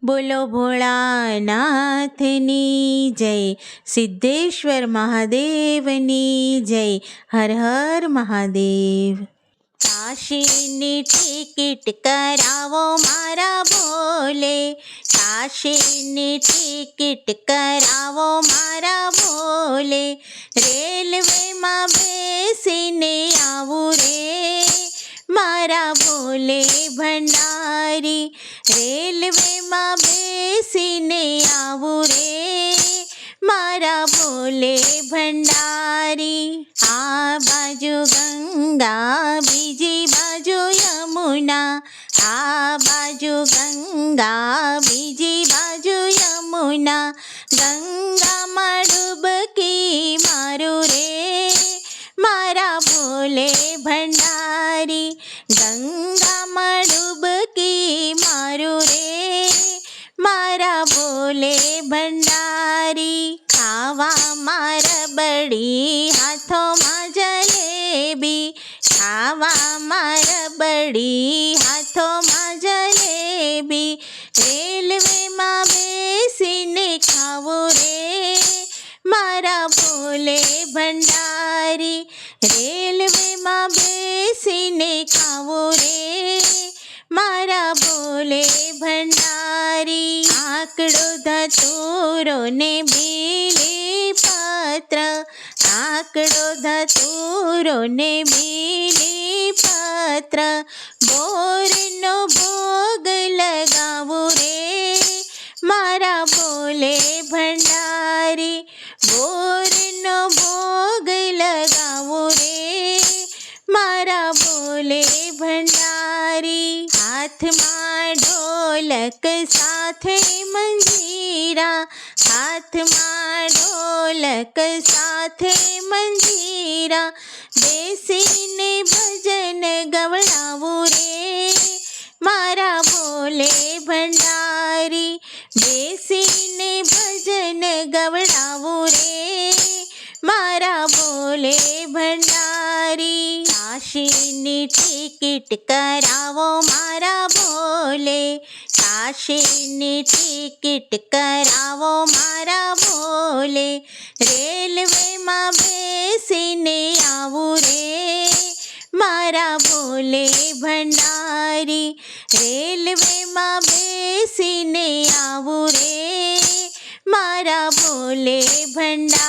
બોલો ભોળાનાથની જય, સિદ્ધેશ્વર મહાદેવની જય, હર હર મહાદેવ. કાશીની ટિકિટ કરાવો મારા ભોલે, કાશીની ટિકિટ કરાવો મારા ભોલે, રેલવેમાં બેસીને આવું રે મારા ભોલે ભંડારી, રેલવેમાં બેસીને આવું રે મારા ભોલે ભંડારી. આ બાજુ ગંગા બીજી બાજુ યમુના, આ બાજુ ગંગા બીજી બાજુ યમુના, ગંગામાં ડૂબકી મારું રે મારા ભોલે ભંડારી, ગંગામાં ડૂબકી મારું રે મારા ભોલે ભંડારી. ખાવામાં રબડી હાથોમાં જલેબી, ખાવામાં રબડી હાથોમાં જલેબી, રેલવેમાં બેસીને ખાવું રે મારા ભોલે ભંડારી, રેલવેમાં બેસીને ખાવું રે મારા ભોલે ભંડારી. આકડો ધતૂરો ને બીલી પત્ર, આકડો ધતૂરો ને બીલી પત્ર, બોરનો ભોગ લગાવું રે મારા ભોલે ભંડારી, બોરનો ભોગ લગાવું રે મારા ભોલે ભંડારી. હાથમાં ઢોલક સાથે મંજીરા, હાથમાં ઢોલક સાથે મંજીરા, બેસીને ભજન ગવડાવું રે મારા ભોલે ભંડારી, બેસીને ભજન ગવડાવું રે મારા ભોલે ભંડારી. કાશીની ટિકિટ કરાવો મારા ભોલે, કાશીની ટિકિટ કરાવો મારા ભોલે, રેલવેમાં બેસીને આવું રે મારા ભોલે ભંડારી, રેલવેમાં બેસીને આવું રે મારા ભોલે ભંડારી.